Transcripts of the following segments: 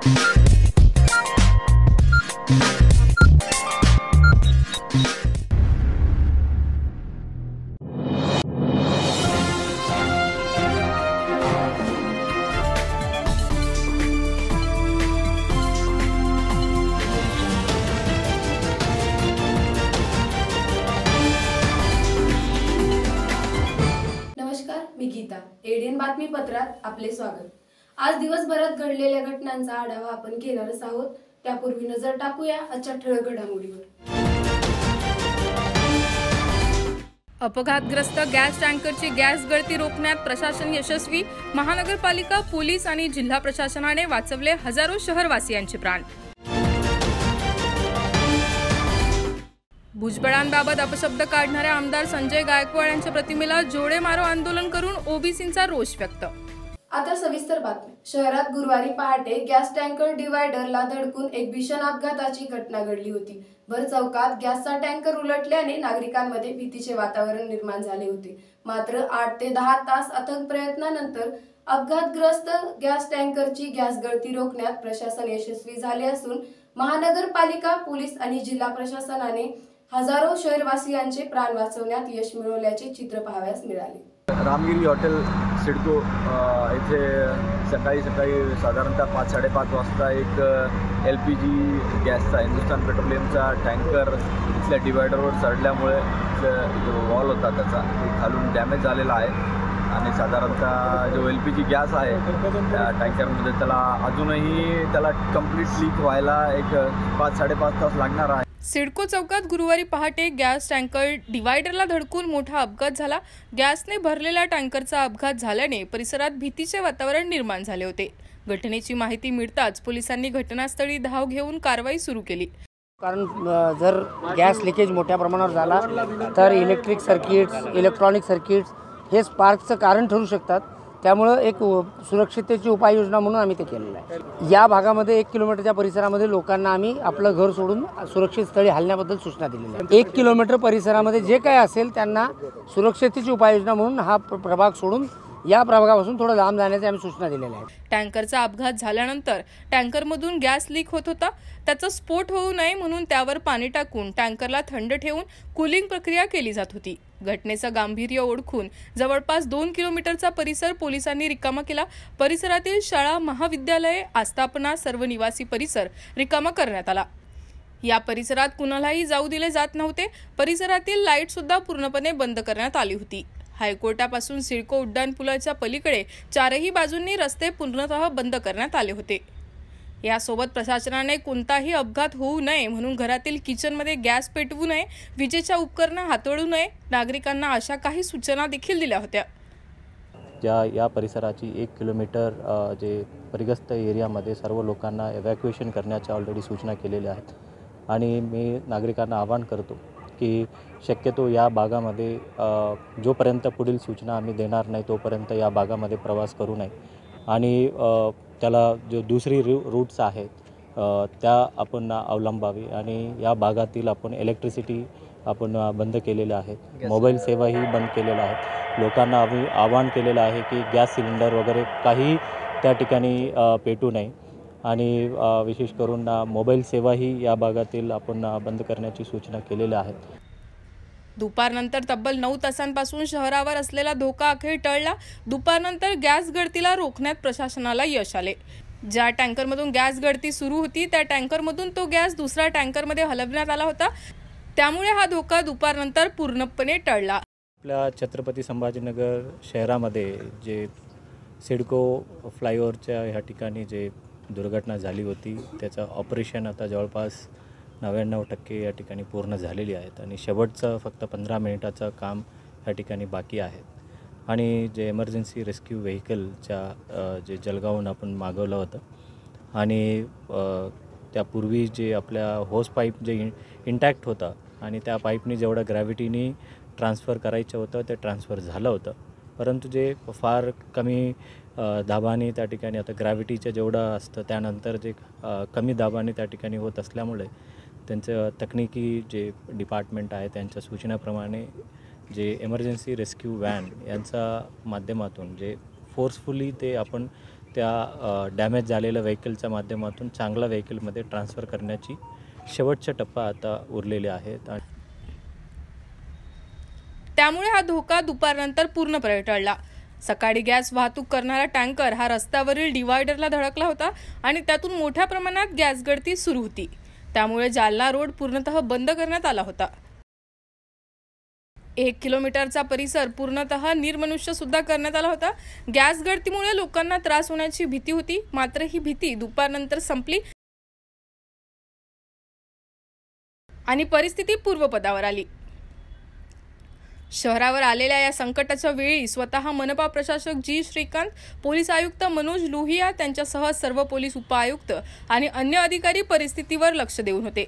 मी Gita, ADN बातमीपत्रात आपले स्वागत। आज दिवसभरात घडलेल्या घटनांचा आढावा आपण घेणारच आहोत। त्यापूर्वी नजर टाकूया आजच्या ठळक घडामोडीवर। अपघातग्रस्त गॅस टँकरची गॅस गळती रोखण्यात प्रशासन यशस्वी। महानगरपालिका, पोलीस आणि जिल्हा प्रशासनाने वाचवले हजारो शहरवासियांचे प्राण। भुजबळांबाबत अपशब्द काढणाऱ्या आमदार संजय गायकवाड यांच्या प्रतिमेला जोडे मारो आंदोलन करून ओबीसींचा रोष व्यक्त। आता सविस्तर बातमी। शहरात गुरुवारी पहाटे गॅस टँकर डिवायडरला धडकून एक भीषण अपघाताची घटना घडली होती। भर चौकात गॅसचा टँकर उलटल्याने नागरिकांमध्ये भीतीचे वातावरण निर्माण झाले होते। मात्र 8 ते 10 तास अथक प्रयत्नानंतर अपघातग्रस्त गॅस टँकरची गॅस गळती रोखण्यात प्रशासन यशस्वी झाले असून महानगरपालिका, पोलीस आणि जिल्हा प्रशासनाने हजारो शहरवासियांचे प्राण वाचवण्यात यश मिळवल्याचे चित्र पाहावयास मिळाले। रामगिरी हॉटेल सिडको इथे सकाळी साधारणतः 5-5:30 वाजता एक LPG गॅसचा हिंदुस्तान पेट्रोलियमचा टँकर इथल्या डिवायडरवर चढल्यामुळे जो वॉल होता त्याचा खालून डॅमेज झालेला आहे आणि साधारणतः जो LPG गॅस आहे त्या टँकरमध्ये त्याला अजूनही कंप्लीट लीक व्हायला एक 5-5.5 तास लागणार आहे। सिडको चौकात गुरुवारी पहाटे गॅस टँकर डिवायडरला धडकून मोठा अपघात झाला। गॅसने भरलेल्या टँकरचा अपघात झाल्याने परिसरात भीतीचे वातावरण निर्माण झाले होते। घटनेची माहिती मिळताच पोलिसांनी घटनास्थळी धाव घेऊन कारवाई सुरू केली। कारण जर गॅस लिकेज मोठ्या प्रमाणावर झाला तर इलेक्ट्रिक सर्किट्स, इलेक्ट्रॉनिक सर्किट्स हे स्पार्कचं कारण ठरू शकतात। त्यामुळे एक सुरक्षिततेची उपाययोजना म्हणून आम्ही ते केलेलं आहे। या भागामध्ये 1 किलोमीटरच्या परिसरामध्ये लोकांना आम्ही आपलं घर सोडून सुरक्षित स्थळी हलण्याबद्दल सूचना दिलेल्या आहेत। 1 किलोमीटर परिसरामध्ये जे काही असेल त्यांना सुरक्षिततेची उपाययोजना म्हणून हा प्रभाग सोडून या प्रभागापासून थोडं लांब जाण्याची आम्ही सूचना दिलेल्या आहेत। टँकरचा अपघात झाल्यानंतर टँकरमधून गॅस लीक होत होता। त्याचा स्फोट होऊ नये म्हणून त्यावर पाणी टाकून टँकरला थंड ठेवून कूलिंग प्रक्रिया केली जात होती। घटनेचं गांभीर्य ओळखून जवळपास 2 किलोमीटरचा परिसर पोलिसांनी रिकामा केला। परिसरातील शाळा, महाविद्यालये, आस्थापना, सर्व निवासी परिसर रिकामा करण्यात आला। या परिसरात कुणालाही जाऊ दिले जात नव्हते। परिसरातील लाईट सुद्धा पूर्णपणे बंद करण्यात आली होती। हायकोर्टापासून सिडको उड्डाणपुलाच्या पलीकडे 4ही बाजूंनी रस्ते पूर्णतः बंद करण्यात आले होते। यासोबत प्रशासनाने कोणताही अपघात होऊ नये म्हणून घरातील किचनमध्ये गॅस पेटवू नये, विजेच्या उपकरणं हाताळू नये, नागरिकांना अशा काही सूचना देखील दिल्या होत्या। या परिसराची 1 किलोमीटर जे परिग्रस्त एरियामध्ये सर्व लोकांना एव्हॅक्युएशन करण्याच्या ऑलरेडी सूचना केलेल्या आहेत आणि मी नागरिकांना आवाहन करतो की शक्यतो या भागामध्ये जोपर्यंत पुढील सूचना आम्ही देणार नाही तोपर्यंत या भागामध्ये प्रवास करू नये आणि त्याला जो दुसरी रूट्स आहेत त्या आपण अवलंबावी आणि या भागातील आपण इलेक्ट्रिसिटी आपण बंद केलेल्या आहेत, मोबाईल सेवाही बंद केलेल्या आहेत। लोकांना आम्ही आवाहन केलेलं आहे की गॅस सिलेंडर वगैरे काही त्या ठिकाणी पेटू नये आणि विशेष करून मोबाईल सेवाही या भागातील आपण बंद करण्याची सूचना केलेल्या आहेत। दुपारनंतर तब्बल 9 तासांपासून शहरावर असलेला धोका अखेर टळला। दुपारनंतर गॅस गळतीला रोखण्यात प्रशासनाला यश आले। ज्या टँकरमधून गॅस गळती सुरू होती त्या टँकरमधून तो गॅस दुसऱ्या टँकरमध्ये हलवण्यात आला होता। त्यामुळे हा धोका दुपारनंतर पूर्णपणे टळला। आपल्या छत्रपती संभाजीनगर शहरामध्ये जे सिडको फ्लायओव्हरच्या ह्या ठिकाणी जे दुर्घटना झाली होती त्याचं ऑपरेशन आता जवळपास 99% या ठिकाणी पूर्ण झालेली आहेत आणि शेवटचं फक्त 15 मिनिटाचं काम या ठिकाणी बाकी आहे। आणि जे इमर्जन्सी रेस्क्यू व्हेकलच्या जे जळगावहून आपण मागवलं होतं आणि त्यापूर्वी जे आपल्या होस पाईप जे इंटॅक्ट होता आणि त्या पाईपनी जेवढं ग्रॅव्हिटीनी ट्रान्सफर करायचं होतं ते ट्रान्सफर झालं होतं, परंतु जे फार कमी दाबाने त्या ठिकाणी आता ग्रॅव्हिटीचं जेवढं असतं त्यानंतर जे कमी दाबाने त्या ठिकाणी होत असल्यामुळे त्यांचं तकनिकी जे डिपार्टमेंट आहे त्यांच्या सूचनेप्रमाणे जे इमर्जन्सी रेस्क्यू व्हॅन यांच्या माध्यमातून जे फोर्सफुली ते आपण त्या डॅमेज झालेल्या व्हेकलच्या माध्यमातून चांगल्या व्हेकलमध्ये ट्रान्सफर करण्याची शेवटचा टप्पा आता उरलेले आहेत. त्यामुळे हा धोका दुपारनंतर पूर्णपणे टळला. सकाळी गॅस वाहतूक करणारा टँकर हा रस्त्यावरील डिवायडरला धडकला होता आणि त्यातून मोठ्या प्रमाणात गॅस गळती सुरू होती. त्यामुळे जालना रोड पूर्णतः बंद करण्यात आला होता. 1 किलोमीटरचा परिसर पूर्णतः निर्मनुष्य सुद्धा करण्यात आला होता. गॅस गळतीमुळे लोकांना त्रास होण्याची भीती होती, मात्र ही भीती दुपारनंतर संपली आणि परिस्थिती पूर्वपदावर आली. शहरावर आलेल्या या संकटाच्या वेळी स्वतः मनपा प्रशासक जी श्रीकांत, पोलीस आयुक्त मनोज लोहिया त्यांच्यासह सर्व पोलीस उपआयुक्त आणि अन्य अधिकारी परिस्थितीवर लक्ष देऊन होते.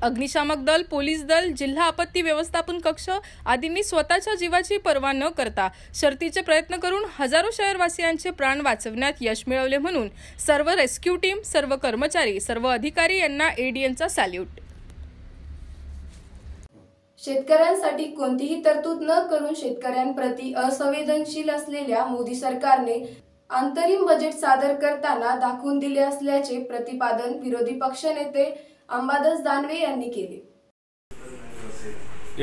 अग्निशामक दल, पोलीस दल, जिल्हा आपत्ती व्यवस्थापन कक्ष आदींनी स्वतःच्या जीवाची पर्वा न करता शर्थीचे प्रयत्न करून हजारो शहरवासियांचे प्राण वाचवण्यात यश मिळवले. म्हणून सर्व रेस्क्यू टीम, सर्व कर्मचारी, सर्व अधिकारी यांना एडीएनचा सॅल्यूट. शेतकऱ्यांसाठी कोणतीही तरतूद न करून शेतकऱ्यांप्रती असंवेदनशील असलेल्या मोदी सरकारने अंतरिम बजेट सादर करताना दाखवून दिले असल्याचे प्रतिपादन विरोधी पक्षनेते अंबादास दानवे यांनी केले.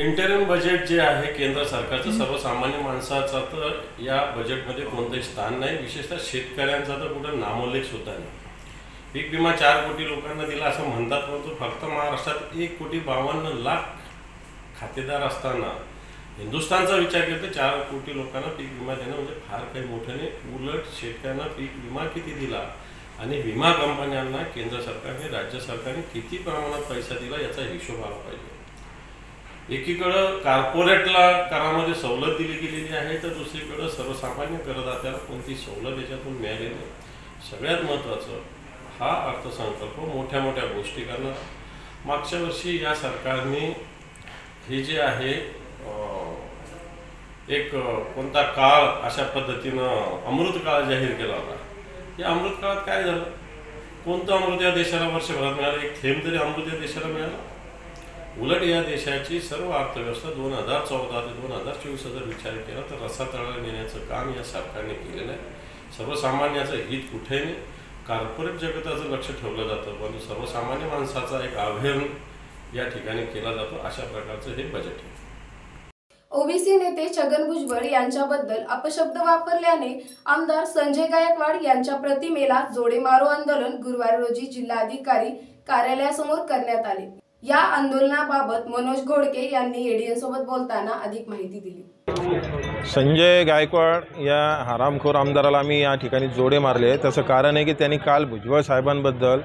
इंटरिम बजेट जे आहे केंद्र सरकारचं, सर्वसामान्य माणसाचा तर या बजेटमध्ये कोणतंही स्थान नाही. विशेषतः शेतकऱ्यांचा तर कुठं नामोल्लेख सुद्धा नाही. पीक विमा 4 कोटी लोकांना दिला असं म्हणतात, परंतु फक्त महाराष्ट्रात 1,52,00,000 खातेदार असताना हिंदुस्थानचा विचार केला तर 4 कोटी लोकांना पीक विमा देणं म्हणजे फार काही मोठं नाही. उलट शेतकऱ्यांना पीक विमा किती दिला आणि विमा कंपन्यांना केंद्र सरकारने, राज्य सरकारने किती प्रमाणात पैसा दिला याचा हिशोब आला पाहिजे. एकीकडं कॉर्पोरेटला करामध्ये सवलत दिली गेलेली आहे, तर दुसरीकडं सर्वसामान्य करदात्याला कोणती सवलत याच्यातून मिळालेली नाही. सगळ्यात महत्त्वाचं हा अर्थसंकल्प मोठ्या मोठ्या गोष्टी करणार. मागच्या वर्षी या सरकारने हे जे आहे एक कोणता काळ अशा पद्धतीनं अमृत काळ जाहीर केला होता. या अमृत काळात काय झालं? कोणतं अमृत या देशाला वर्षभरात मिळालं? एक थेंब तरी अमृत या देशाला मिळालं? उलट या देशाची सर्व अर्थव्यवस्था 2014 ते 2024 जर विचार केला तर रसातळाला नेण्याचं काम या सरकारने केलेलं आहे. सर्वसामान्याचं हित कुठेही नाही. कॉर्पोरेट जगताचं लक्ष ठेवलं जातं, परंतु सर्वसामान्य माणसाचा एक अवहेलना या ठिकाणी केला जातो. अशा प्रकारचं हे बजेट आहे. ओबीसी नेते छगन भुजबळ यांच्याबद्दल अपशब्द वापरल्याने आमदार संजय गायकवाड यांच्या प्रतिमेला जोडे मारो आंदोलन गुरुवार रोजी जिल्हाधिकारी कार्यालयासमोर करण्यात आले. या आंदोलनाबाबत मनोज घोडके यांनी एडीएन सोबत बोलताना अधिक माहिती दिली. संजय गायकवाड या हरामखोर आमदाराला आम्ही या ठिकाणी जोडे मारले. त्याचं कारण आहे की त्यांनी काल भुजबळ साहेबांबद्दल,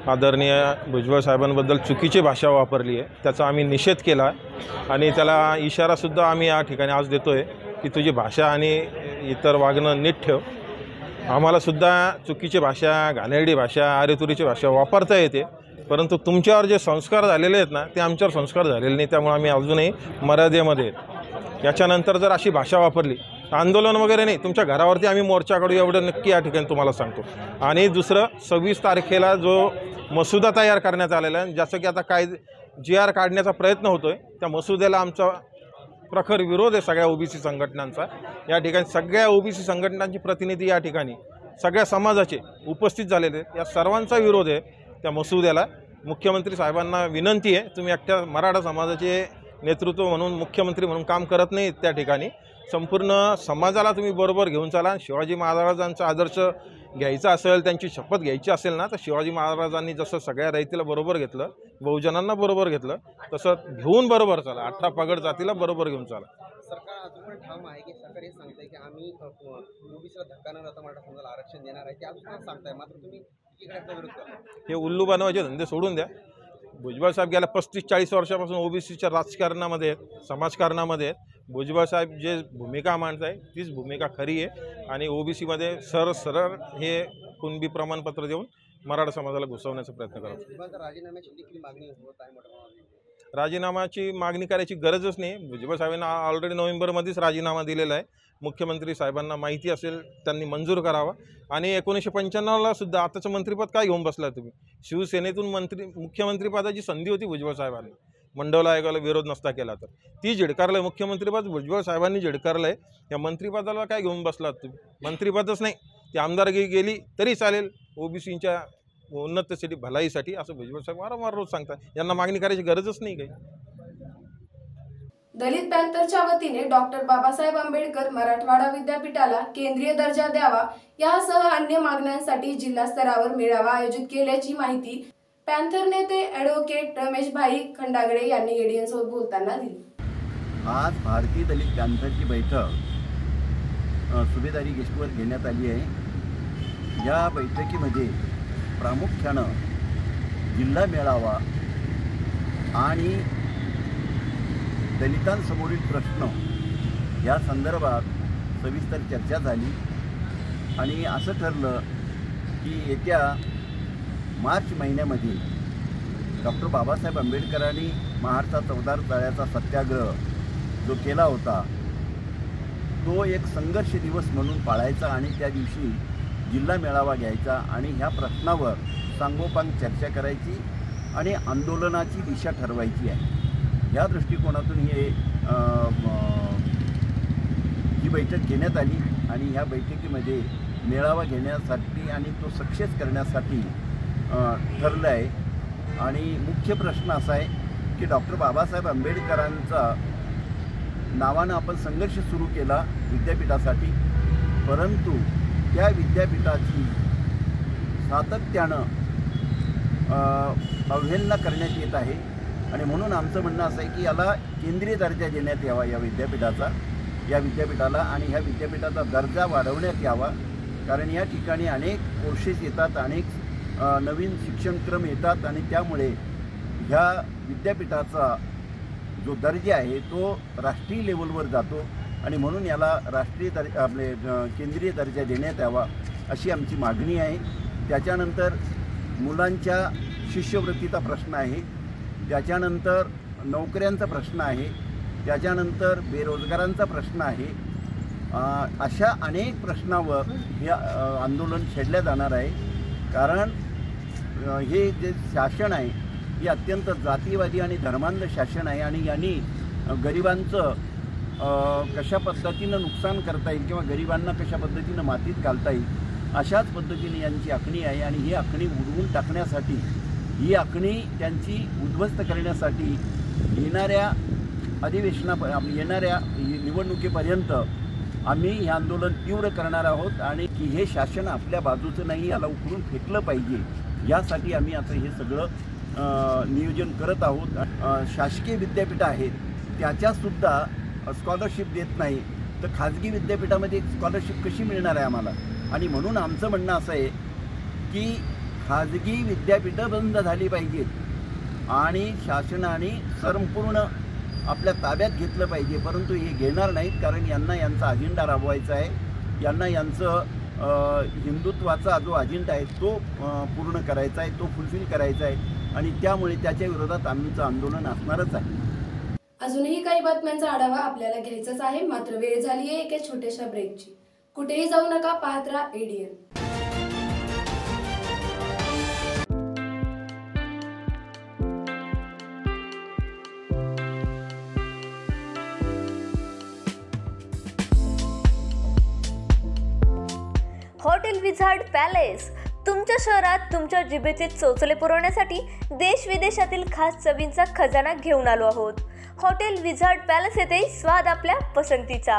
आदरणीय भुजबळ साहेबांबद्दल चुकीची भाषा वापरली आहे. त्याचा आम्ही निषेध केला आणि त्याला इशारासुद्धा आम्ही या ठिकाणी आज देतो आहे की तुझी भाषा आणि इतर वागणं नीट ठेव. आम्हालासुद्धा चुकीची भाषा, घाणेरडी भाषा, आरेतुरीची भाषा वापरता येते, परंतु तुमच्यावर जे संस्कार झालेले आहेत ना ते आमच्यावर संस्कार झालेले नाही. त्यामुळे आम्ही अजूनही मर्यादेमध्ये आहेत. याच्यानंतर जर अशी भाषा वापरली तर आंदोलन वगैरे नाही, तुमच्या घरावरती आम्ही मोर्चा काढू एवढं नक्की या ठिकाणी तुम्हाला सांगतो. आणि दुसरं 26 तारखेला जो मसुदा तयार करण्यात आलेला आहे, ज्याचं की आता GR काढण्याचा प्रयत्न होतो आहे, त्या मसुद्याला आमचा प्रखर विरोध आहे सगळ्या ओबीसी संघटनांचा. या ठिकाणी सगळ्या ओबीसी संघटनांची प्रतिनिधी या ठिकाणी सगळ्या समाजाचे उपस्थित झालेले आहेत. या सर्वांचा विरोध आहे त्या मसुद्याला. मुख्यमंत्री साहेबांना विनंती आहे, तुम्ही एकट्या मराठा समाजाचे नेतृत्व म्हणून, मुख्यमंत्री म्हणून काम करत नाही त्या ठिकाणी. संपूर्ण समाजाला तुम्ही बरोबर घेऊन चाला. शिवाजी महाराजांचा आदर्श घ्यायचा असेल, त्यांची शपथ घ्यायची असेल ना, तर शिवाजी महाराजांनी जसं सगळ्या रयतेला बरोबर घेतलं, बहुजनांना बरोबर घेतलं, तसं घेऊन बरोबर चाला. 18 पगड जातीला बरोबर घेऊन चाला. सरकार अजून पण ठाम आहे की सरकार हे सांगतंय की आम्ही ओबीसीला धक्का न देता मराठा समाजाला आरक्षण देणार आहे. ते अजून पण सांगताय, मात्र तुम्ही एकीकडे विरोध करता. हे उल्लू बनवायचे धंदे सोडून द्या. भुजबळ साहेब गेल्या 35-40 वर्षापासून ओबीसीच्या राजकारणामध्ये आहेत, समाजकारणामध्ये आहेत. भुजबळ साहेब जे भूमिका मांडत आहे तीच भूमिका खरी आहे आणि ओबीसीमध्ये सरळ हे कुणबी प्रमाणपत्र देऊन मराठा समाजाला घुसवण्याचा प्रयत्न करतात. राजीनाम्याची देखील मागणी होत आहे मोठ्या. राजीनामाची मागणी करायची गरजच नाही. भुजबळ साहेबांना ऑलरेडी नोव्हेंबरमध्येच राजीनामा दिलेला आहे. मुख्यमंत्री साहेबांना माहिती असेल, त्यांनी मंजूर करावा. आणि 1995ला सुद्धा आताचं मंत्रिपद काय घेऊन बसला तुम्ही? शिवसेनेतून मुख्यमंत्रीपदाची संधी होती भुजबळ साहेबांना, मंडल आयोगाला विरोध नसता केला तर. ती झिडकारलं आहे मुख्यमंत्रीपद, भुजबळ साहेबांनी झिडकारलं आहे. या मंत्रिपदाला काय घेऊन बसलात तुम्ही? मंत्रिपदच नाही, ती आमदारकी गेली तरी चालेल, ओबीसींच्या उन्नतीसाठी भलाईसाठी, असं भुजबळ साहेब वारंवार रोज सांगतात. यांना मागणी करायची गरजच नाही काही. दलित पॅंथरच्या वतीने डॉक्टर बाबासाहेब आंबेडकर मराठवाडा विद्यापीठाला केंद्रीय दर्जा द्यावा यासह अन्य मागण्यांसाठी जिल्हा स्तरावर मेळावा आयोजित केल्याची माहिती पॅंथर नेते ॲडव्होकेट रमेशभाई खंडागळे यांनी एडीएन सोबत बोलताना दिली. आज भारतीय दलित पॅंथरची बैठक सुभेदारी गेस्टवर घेण्यात आली आहे. या बैठकीमध्ये प्रामुख्यानं जिल्हा मेळावा आणि दलितांसमोरील प्रश्न या संदर्भात सविस्तर चर्चा झाली आणि असं ठरलं की येत्या मार्च महिन्यामध्ये डॉक्टर बाबासाहेब आंबेडकरांनी महाडचा चवदार तळ्याचा सत्याग्रह जो केला होता तो एक संघर्ष दिवस म्हणून पाळायचा आणि त्या दिवशी जिल्हा मेळावा घ्यायचा आणि ह्या प्रश्नावर सांगोपांग चर्चा करायची आणि आंदोलनाची दिशा ठरवायची आहे. या दृष्टिकोनातून ही बैठक घेण्यात आली आणि ह्या बैठकीमध्ये मेळावा घेण्यासाठी आणि तो सक्सेस करण्यासाठी ठरलं आहे. आणि मुख्य प्रश्न असा आहे की डॉक्टर बाबासाहेब आंबेडकरांचा नावानं आपण संघर्ष सुरू केला विद्यापीठासाठी, परंतु त्या विद्यापीठाची सातत्यानं अवहेलना करण्यात येत आहे आणि म्हणून आमचं म्हणणं असं आहे की याला केंद्रीय दर्जा देण्यात यावा या विद्यापीठाला आणि ह्या विद्यापीठाचा दर्जा वाढवण्यात यावा. कारण या ठिकाणी अनेक कोर्सेस येतात, अनेक नवीन शिक्षणक्रम येतात आणि त्यामुळे ह्या विद्यापीठाचा जो दर्जा आहे तो राष्ट्रीय लेवलवर जातो आणि म्हणून याला केंद्रीय दर्जा देण्यात यावा अशी आमची मागणी आहे. त्याच्यानंतर मुलांच्या शिष्यवृत्तीचा प्रश्न आहे, त्याच्यानंतर नोकऱ्यांचा प्रश्न आहे, त्याच्यानंतर बेरोजगारांचा प्रश्न आहे. अशा अनेक प्रश्नावर हे आंदोलन छेडल्या जाणार आहे. कारण हे जे शासन आहे हे अत्यंत जातीवादी आणि धर्मांध शासन आहे आणि यांनी गरिबांचं कशा पद्धतीनं नुकसान करता येईल किंवा गरिबांना कशा पद्धतीनं मातीत घालता येईल अशाच पद्धतीने यांची आखणी आहे. आणि ही आखणी उडवून टाकण्यासाठी, ही आखणी त्यांची उद्ध्वस्त करण्यासाठी येणाऱ्या येणाऱ्या निवडणुकीपर्यंत आम्ही हे आंदोलन तीव्र करणार आहोत आणि की हे शासन आपल्या बाजूचं नाही, याला उकरून फेकलं पाहिजे, यासाठी आम्ही आता हे सगळं नियोजन करत आहोत. शासकीय विद्यापीठं आहेत त्याच्यासुद्धा स्कॉलरशिप देत नाही, तर खाजगी विद्यापीठामध्ये स्कॉलरशिप कशी मिळणार आहे आम्हाला? आणि म्हणून आमचं म्हणणं असं आहे की खाजगी विद्यापीठं बंद झाली पाहिजेत आणि शासनाने संपूर्ण आपल्या ताब्यात घेतलं पाहिजे, परंतु हे घेणार नाहीत. कारण यांना यांचा अजेंडा राबवायचा आहे, यांना यांचं हिंदुत्वाचा जो अजेंडा आहे तो पूर्ण करायचा आहे, तो फुलफिल करायचा आहे आणि त्यामुळे त्याच्या विरोधात आमचं आंदोलन असणारच आहे. अजूनही काही बातम्यांचा आढावा आपल्याला घ्यायचाच आहे, मात्र वेळ झाली आहे एका छोट्याशा ब्रेकची. कुठेही जाऊ नका, पाहत राहा एडीएन. हॉटेल विझार्ड पॅलेस तुमच्या शहरात तुमच्या जिभेचे चोचले पुरवण्यासाठी देश विदेशातील खास चवींचा खजाना घेऊन आलो आहोत. हॉटेल विझार्ड पॅलेस येथे स्वाद आपल्या पसंतीचा.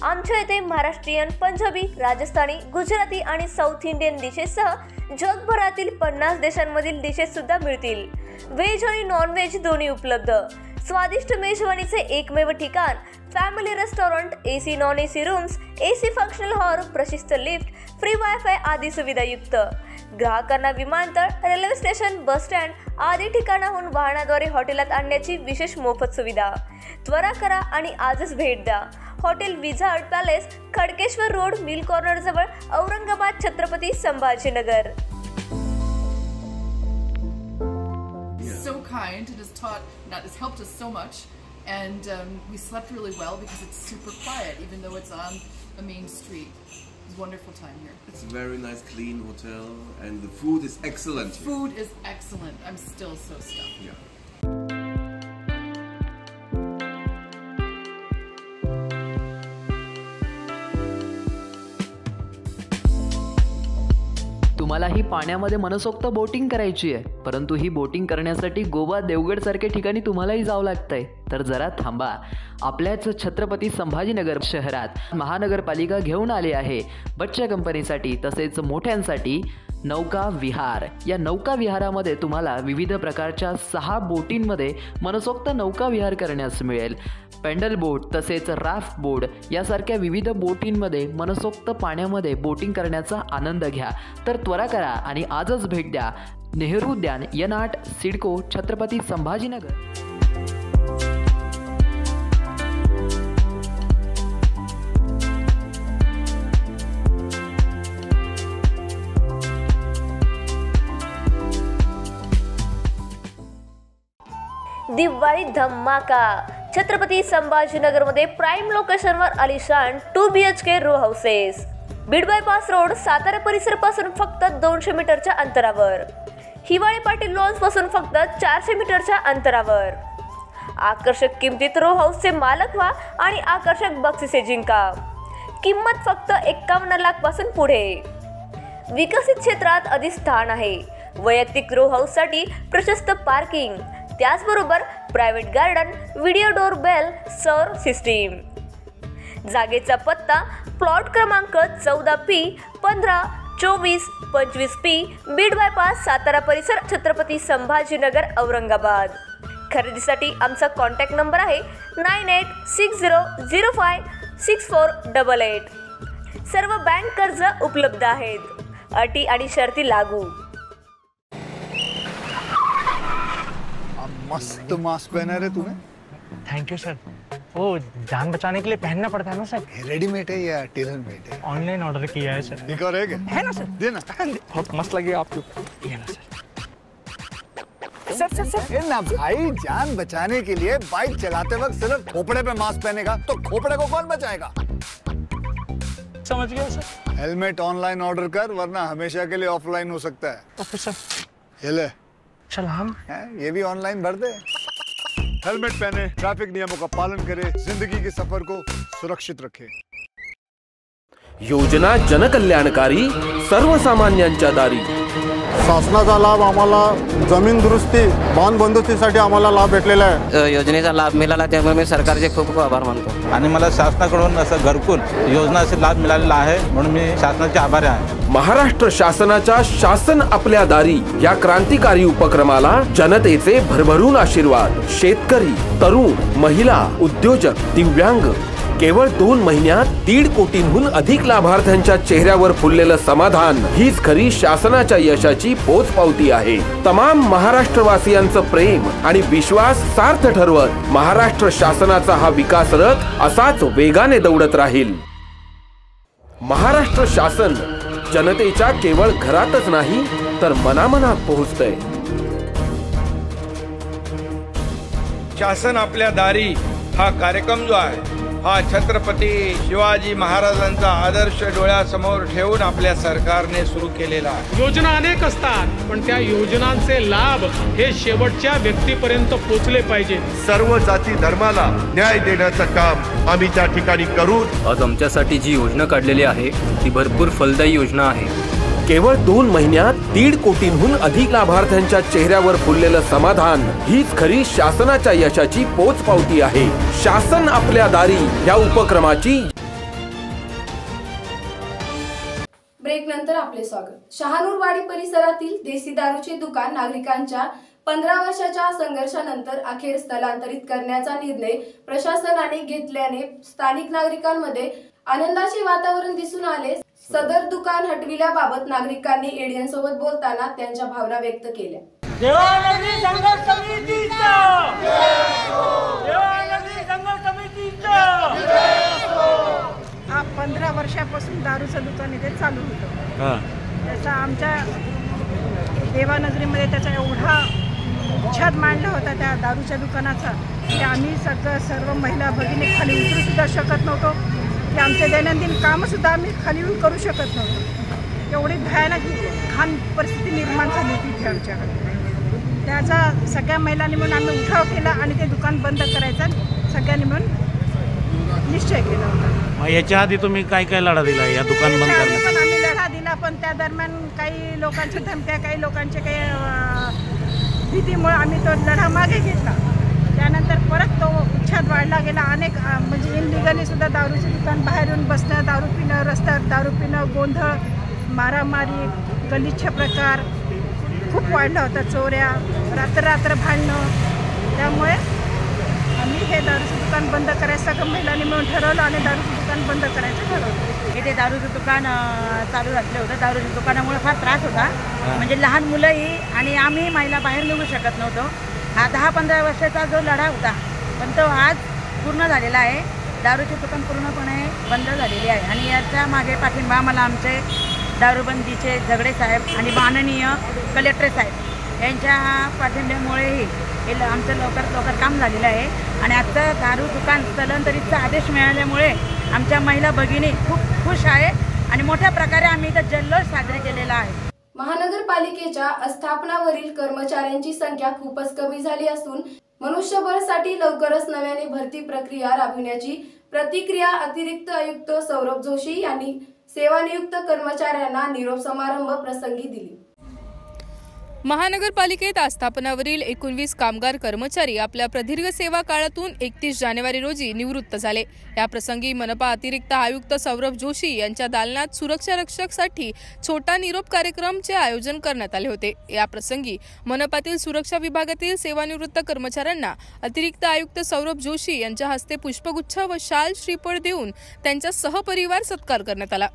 आमच्या येथे महाराष्ट्रीयन, पंजाबी, राजस्थानी, गुजराती आणि साऊथ इंडियन डिशेससह जगभरातील 50 देशांमधील डिशेस सुद्धा मिळतील. व्हेज आणि नॉन व्हेज दोन्ही उपलब्ध. स्वादिष्ट मेजवानीचे एकमेव ठिकाण, family restaurant, AC non AC rooms, AC functional hall, प्रशस्त लिफ्ट, फ्री वायफाय आदी सुविधायुक्त. ग्राहकांना विमानतळ, रेल्वे स्टेशन, बस स्टँड आदी ठिकाणाहून वाहनाद्वारे हॉटेलात आणण्याची विशेष मोफत सुविधा. त्वरा करा आणि आजच भेट द्या. Hotel wizard palace, Khadkeshwar road, mill corner जवळ, Aurangabad, Chhatrapati Sambhajinagar. So kind and has helped us so much, and we slept really well because it's super quiet even though it's on the main street. It's a wonderful time here. It's a very nice clean hotel and the food is excellent. Food is excellent. I'm still so stuffed. Yeah. तुम्हालाही पाण्यामध्ये मनसोक्त boating करायची आहे, परंतु ही boating करण्यासाठी गोवा देवगड सारख्या ठिकाणी तुम्हालाही जावं लागतंय, तर जरा थांबा. आपल्याच छत्रपती संभाजीनगर शहरात महानगरपालिका घेऊन आली आहे बच्चा कंपनीसाठी तसेच मोठ्यांसाठी नौका विहार. या नौका विहारामध्ये तुम्हाला विविध प्रकारच्या 6 बोटींमध्ये मनसोक्त नौका विहार करण्यास मिळेल. पेंडल बोट तसेच राफ्ट बोट यासारख्या विविध बोटींमध्ये मनसोक्त पाण्यामध्ये बोटिंग करण्याचा आनंद घ्या. तर त्वरा करा आणि आजच भेट द्या नेहरू उद्यान N8 सिडको छत्रपती संभाजीनगर. दिवाळी धमाका. छत्रपती संभाजीनगरमध्ये प्राईम लोकेशनवर आलिशान 2 BHK row houses. Beed bypass road Satara परिसरापासून फक्त 200 मीटरच्या अंतरावर. हिवाळी पाटील लॉन्स पासून फक्त 400 मीटरच्या अंतरावर. आकर्षक किमतीत रो हाऊसचे मालक व्हा आणि आकर्षक बक्षिसे जिंका. किंमत फक्त 51 लाख पासून पुढे. विकसित क्षेत्रात अधिष्ठान आहे. वैयक्तिक रो हाऊससाठी प्रशस्त पार्किंग, त्याचबरोबर private garden, video doorbell, सौर सिस्टीम. जागेचा पत्ता प्लॉट क्रमांक 14P 15 24 25P Beed bypass Satara परिसर छत्रपती संभाजीनगर औरंगाबाद. खरेदीसाठी आमचा कॉन्टॅक्ट नंबर आहे 9860056488. सर्व बँक कर्ज उपलब्ध आहेत. अटी आणि शर्ती लागू. मस्त मास्क पहना है तुम्हें. Thank you sir. वो जान बचाने के लिए पहनना पड़ता है ना सर. रेडीमेड है या टेलर मेड है? ऑनलाइन ऑर्डर किया है सर. एक और है ना सर. देना. बहुत मस्त लगे आपको. ये ना सर. सर ना भाई, जान बचाने के लिए बाइक चलाते वक्त सिर्फ खोपड़े पे मास्क पहनेगा तो खोपड़े को कौन बचाएगा? समझ गया सर. हेलमेट ऑनलाइन ऑर्डर कर, वरना हमेशा के लिए ऑफलाइन हो सकता है. Okay sir. ये ले. चल हम ये भी ऑनलाइन भर दे. हेलमेट पहने, ट्रैफिक नियमों का पालन करे, जिंदगी के सफर को सुरक्षित रखे. योजना जनकल्याणकारी, सर्वसामान्यांच्या दारी. शासनाचा लाभ आम्हाला जमीन दुरुस्ती, बांध बंदुस्तीसाठी आम्हाला लाभ भेटलेला आहे. योजनेचा लाभ मिळाला त्यामुळे मी सरकारचे खूप खूप आभार मानतो. आणि मला शासनाकडून असं घरकुल योजनाचा लाभ मिळालेला आहे म्हणून मी शासनाचे आभारी आहे. महाराष्ट्र शासनाच्या शासन आपल्या दारी या क्रांतिकारी उपक्रमाला जनतेचे भरभरून आशीर्वाद. शेतकरी, तरुण, महिला, उद्योजक, दिव्यांग. केवळ 2 महिन्यात 1.5 कोटींहून अधिक लाभार्थ्यांच्या चेहऱ्यावर फुललेलं समाधान हीच खरी शासनाच्या यशाची पोचपावती आहे. तमाम महाराष्ट्रवासियांचं प्रेम आणि विश्वास सार्थ ठरवत महाराष्ट्र शासनाचा हा विकास रथ असाच वेगाने दौडत राहील. महाराष्ट्र शासन जनतेच्या केवळ घरातच नाही तर मनामनात पोहोचतंय. शासन आपल्या दारी हा कार्यक्रम जो आहे हा छत्रपती शिवाजी महाराजांचा आदर्श डोळ्यासमोर ठेवून आपल्या सरकारने सुरू केलेला आहे. योजना अनेक असतात पण त्या योजनांचे लाभ हे शेवटच्या व्यक्तीपर्यंत पोहोचले पाहिजे. सर्व जाती धर्माला न्याय देण्याचं काम आम्ही त्या ठिकाणी करू. आज आमच्यासाठी जी योजना काढलेली आहे ती भरपूर फलदायी योजना आहे. केवळ 2 महिन्यात 1.5 कोटींहून अधिक लाभार्थ्यांच्या चेहऱ्यावर फुललेलं समाधान हीच खरी शासनाच्या यशाची पोचपावती आहे. शासन आपल्या दारी या उपक्रमाची. ब्रेक नंतर आपले स्वागत. शहानूरवाडी परिसरातील देसी दारूचे दुकान नागरिकांच्या 15 वर्षाच्या संघर्षानंतर अखेर स्थलांतरित करण्याचा निर्णय प्रशासनाने घेतल्याने स्थानिक नागरिकांमध्ये आनंदाचे वातावरण दिसून आले. सदर दुकान हटविल्याबाबत नागरिकांनी एडीएन सोबत बोलताना त्यांच्या भावना व्यक्त केल्या. देवानगरी संघर्ष समितीचा देवानगरी संघर्ष समितीचा 15 वर्षापासून दारूचं दुकान इथे चालू होतं. त्याचा आमच्या देवानगरीमध्ये त्याचा एवढा छत मांडला होता त्या दारूच्या दुकानाचा की आम्ही सर्व महिला भगिनी खाली उतरू सुद्धा शकत नव्हतो. की आमचे दैनंदिन कामंसुद्धा आम्ही खाली येऊन करू शकत नव्हतो. एवढी भयानक घाण परिस्थिती निर्माण झाली होती इथे आमच्याकडे. त्याचा सगळ्या महिलांनी म्हणून आम्ही उठाव केला आणि ते दुकान बंद करायचा सगळ्यांनी म्हणून निश्चय केला होता. याच्या आधी तुम्ही काय काय लढा दिला या दुकान बंद करण्यासाठी? पण आम्ही लढा दिला पण त्या दरम्यान काही लोकांच्या धमक्या, काही लोकांचे काही भीतीमुळे आम्ही तो लढा मागे घेतला. त्यानंतर परत तो उच्छाद वाढला गेला. अनेक म्हणजे इनलिगली सुद्धा दारूचे दुकान बाहेर येऊन बसणं, दारू पिणं, रस्त्यावर दारू पिणं, गोंधळ, मारामारी, गलिच्छ प्रकार खूप वाढला होता. चोऱ्या, रात्र भांडणं. त्यामुळे आम्ही हे दारूचं दुकान बंद करायचं सगळं महिलांनी मिळून ठरवलं आणि दारूचं दुकान बंद करायचं ठरवलं. इथे दारूचं दुकान चालू झालं होतं. दारूच्या दुकानामुळे फार त्रास होता. म्हणजे लहान मुलंही आणि आम्ही महिला बाहेर निघू शकत नव्हतो. हा 10-15 वर्षाचा जो लढा होता पण तो आज पूर्ण झालेला आहे. दारूचे दुकान पूर्णपणे बंद झालेली आहे आणि याच्या मागे पाठिंबा आम्हाला आमचे दारूबंदीचे झगडे साहेब आणि माननीय कलेक्टर साहेब यांच्या पाठिंब्यामुळेही हे आमचं लवकर काम झालेलं आहे. आणि आजचं दारू दुकान स्थलांतरितचा आदेश मिळाल्यामुळे आमच्या महिला भगिनी खूप खुश आहे आणि मोठ्या प्रकारे आम्ही इथं जल्लोष साजरे केलेला आहे. महानगरपालिकेच्या आस्थापनावरील कर्मचाऱ्यांची संख्या खूपच कमी झाली असून मनुष्यबळासाठी लवकरच नव्याने भरती प्रक्रिया राबविण्याची प्रतिक्रिया अतिरिक्त आयुक्त सौरभ जोशी यांनी सेवानियुक्त कर्मचाऱ्यांना निरोप समारंभ प्रसंगी दिली. महानगरपालिकेत आस्थापनावरील 19 कामगार कर्मचारी आपल्या प्रदीर्घ सेवा काळातून 31 जानेवारी रोजी निवृत्त झाले. या प्रसंगी मनपा अतिरिक्त आयुक्त सौरभ जोशी यांच्या दालनात सुरक्षा रक्षकसाठी छोटा निरोप कार्यक्रमचे आयोजन करण्यात आले होते. या प्रसंगी मनपातील सुरक्षा विभागातील सेवानिवृत्त कर्मचाऱ्यांना अतिरिक्त आयुक्त सौरभ जोशी यांच्या हस्ते पुष्पगुच्छ व शाल श्रीफळ देऊन त्यांचा सहपरिवार सत्कार करण्यात आला.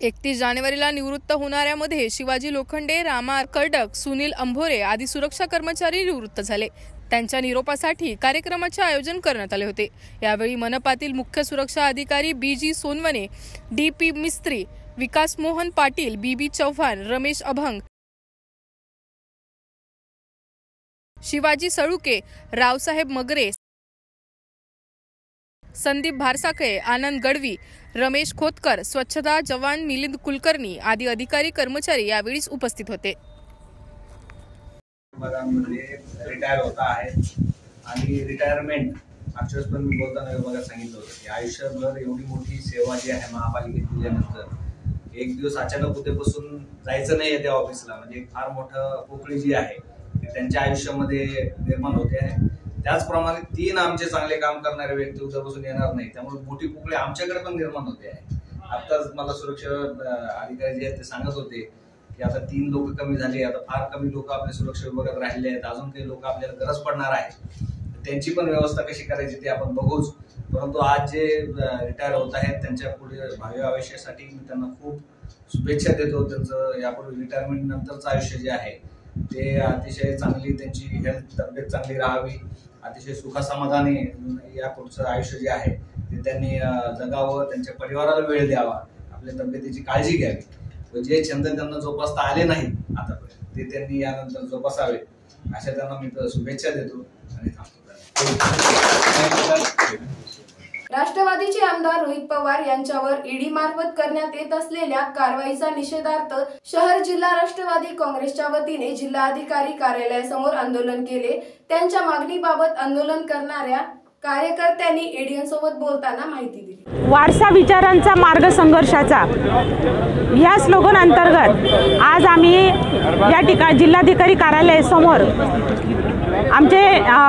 31 जानेवारीला निवृत्त होणाऱ्यामध्ये शिवाजी लोखंडे, रामा कर्डक, सुनील अंभोरे आदी सुरक्षा कर्मचारी निवृत्त झाले. त्यांच्या निरोपासाठी कार्यक्रमाचे आयोजन करण्यात आले होते. यावेळी मनपातील मुख्य सुरक्षा अधिकारी BG सोनवणे, DP मिस्त्री, विकास मोहन पाटील, BB चव्हाण, रमेश अभंग, शिवाजी सळुके, रावसाहेब मगरे, संदीप भारसाखे, आनंद गडवी, रमेश खोतकर, स्वच्छता जवान मिलिंद कुलकर्णी आदी अधिकारी कर्मचारी यावेळी उपस्थित होते. रिटायर होता आहे आणि रिटायरमेंट मागच्या वेळेस पण मी बोलताना विभागात सांगितलं होतं की आयुष्यभर एवढी मोठी सेवा जी आहे महापालिकेत दिल्यानंतर एक दिवस अचानक उद्यापासून जायचं नाही त्या ऑफिसला म्हणजे फार मोठं पोकळी जी आहे ती त्यांच्या आयुष्यामध्ये निर्माण होते आहे. त्याचप्रमाणे 3 आमचे चांगले काम करणारे व्यक्ती उद्यापासून येणार नाही त्यामुळे मोठी पोकळी आमच्याकडे पण निर्माण होते आहे. आताच मला सुरक्षा अधिकारी जे आहेत ते सांगत होते की आता 3 लोक कमी झाले, आता फार कमी लोक आपल्या सुरक्षा विभागात राहिले आहेत, अजून काही लोक आपल्याला गरज पडणार आहे. त्यांची पण व्यवस्था कशी करायची ते आपण बघूच. परंतु आज जे रिटायर होत आहेत त्यांच्या पुढे भावी आयुष्यासाठी मी त्यांना खूप शुभेच्छा देतो. त्यांचं यापुढे रिटायरमेंट नंतरचं आयुष्य जे आहे ते अतिशय चांगली त्यांची हेल्थ तब्येत चांगली राहावी, अतिशय सुखासमाधानी या पुढचं आयुष्य जे आहे ते त्यांनी जगावं, त्यांच्या परिवाराला वेळ द्यावा, आपल्या तब्येतीची काळजी घ्यावी व जे छंद त्यांना जोपासता आले नाहीत आतापर्यंत ते त्यांनी यानंतर जोपासावे अशा त्यांना मी शुभेच्छा देतो आणि थांबतो. राष्ट्रवादीचे आमदार रोहित पवार यांच्यावर ईडी मार्फत करण्यात येत असलेल्या कारवाईचा निषेधार्थ शहर जिल्हा राष्ट्रवादी काँग्रेसच्या वतीने जिल्हाधिकारी कार्यालयासमोर आंदोलन केले. त्यांच्या मागणीबाबत आंदोलन करणाऱ्या कार्यकर्त्यांनी एडीएनसोबत बोलताना माहिती दिली. वारसा विचारांचा मार्ग संघर्षाचा या स्लोगन अंतर्गत आज आम्ही या ठिकाणी जिल्हाधिकारी कार्यालयासमोर आमचे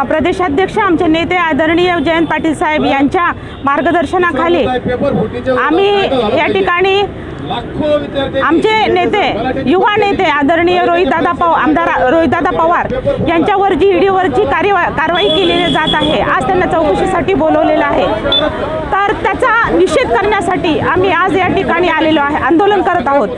प्रदेशाध्यक्ष आमचे नेते आदरणीय जयंत पाटील साहेब यांच्या मार्गदर्शनाखाली आम्ही या ठिकाणी आमचे नेते युवा नेते आदरणीय आमदार रोहितदादा पवार यांच्यावर जी ईडीवरची कारवाई केली जात आहे आज त्यांना चौकशीसाठी बोलवलेलं आहे. तर त्याचा निषेध करण्यासाठी आम्ही आज या ठिकाणी आलेलो आहे, आंदोलन करत आहोत.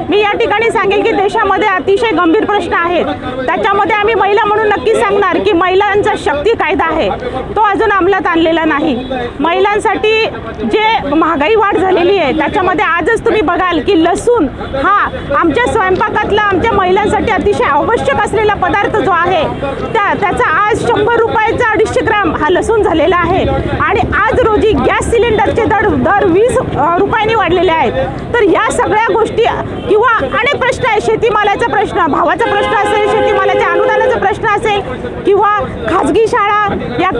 मी या ठिकाणी सांगेल की देशामध्ये अतिशय गंभीर प्रश्न आहेत. त्याच्यामध्ये आम्ही महिला म्हणून नक्की सांगणार की महिलांचा शक्ती कायदा आहे तो अजून अंमलात आणलेला नाही. महिलांसाठी जे महागाई वाढ झालेली आहे त्याच्यामध्ये आजच तुम्ही बघाल की लसूण हा आमच्या स्वयंपाकातला आमच्या महिलांसाठी अतिशय आवश्यक असलेला पदार्थ जो आहे त्याचा आज 100 रुपयाचा 250 ग्राम हा लसूण झालेला आहे. आणि आज आज रोजी गॅस सिलेंडरचे दर 20 रुपयांनी वाढलेले आहेत. तर ह्या सगळ्या गोष्टी किंवा अनेक प्रश्न आहेत. शेतीमालाचा प्रश्न, भावाचा प्रश्न असेल, शेतीमालाच्या अनुदानाचा प्रश्न असेल किंवा खाजगी शाळा या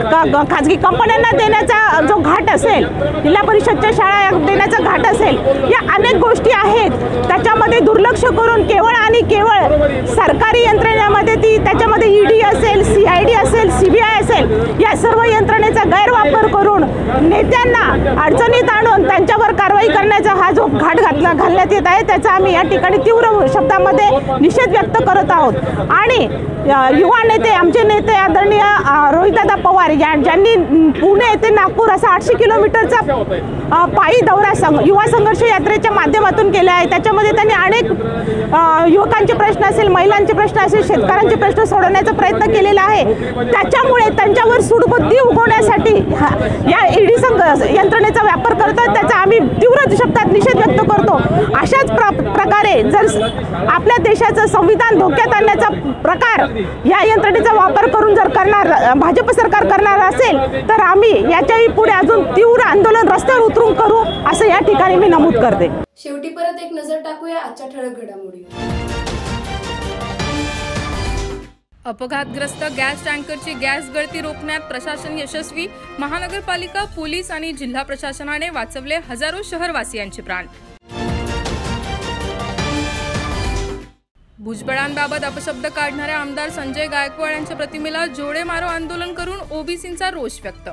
खाजगी कंपन्यांना देण्याचा जो घाट असेल, जिल्हा परिषदच्या शाळा देण्याचा घाट असेल, या अनेक गोष्टी आहेत. त्याच्यामध्ये दुर्लक्ष करून केवळ आणि केवळ सरकारी यंत्रणेमध्ये त्याच्यामध्ये ED असेल, CID असेल, CBI असेल, या सर्व यंत्रणेचा गैरवापर करून नेत्यांना अडचणीत आणून त्यांच्यावर कारवाई करण्याचा हा जो घाट घालण्यात येत आहे, त्याचा आम्ही या ठिकाणी तीव्र शब्दामध्ये निषेध व्यक्त करत आहोत. आणि युवा नेते, आमचे नेते आदरणीय रोहितदादा पवार ज्यांनी पुणे ते नागपूर असा 800 किलोमीटरचा पायी दौरा युवा संघर्ष यात्रेच्या माध्यमातून केला आहे. त्याच्यामध्ये त्यांनी अनेक युवकांचे प्रश्न असेल, महिलांचे प्रश्न असेल, शेतकऱ्यांचे प्रश्न सोडवण्याचा प्रयत्न केलेला आहे. त्याच्यामुळे त्यांच्यावर सूडबुद्धी उगवण्यासाठी या ED यंत्रणेचा वापर करतात, त्याचा आम्ही तीव्र शब्दात निषेध व्यक्त करतो. अशाच प्रकारे जर आपल्या देशाचं संविधान धोक्यात आणण्याचा प्रकार या यंत्रणेचा वापर करून जर भाजप सरकार करणार असेल तर आम्ही याच्याही पुढे अजून तीव्र आंदोलन रस्त्यावर उतरून करू, असं या ठिकाणी मी नमूद करते. शेवटी परत एक नजर टाकूया आजच्या ठळक घडामोडीवर. अपघातग्रस्त गॅस टँकरची गॅस गळती रोखण्यात प्रशासन यशस्वी. महानगरपालिका, पोलीस आणि जिल्हा प्रशासनाने वाचवले हजारो शहरवासियांचे प्राण. भुजबळांबाबत अपशब्द काढणाऱ्या आमदार संजय गायकवाड यांच्या प्रतिमेला जोडे मारो आंदोलन करून ओबीसींचा रोष व्यक्त.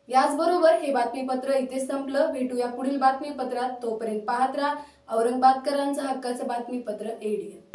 याचबरोबर हे बातमीपत्र इथे संपलं. भेटूया पुढील बातमीपत्रात. तोपर्यंत पाहत राहा औरंगाबादकरांचं हक्काचं बातमीपत्र ADN.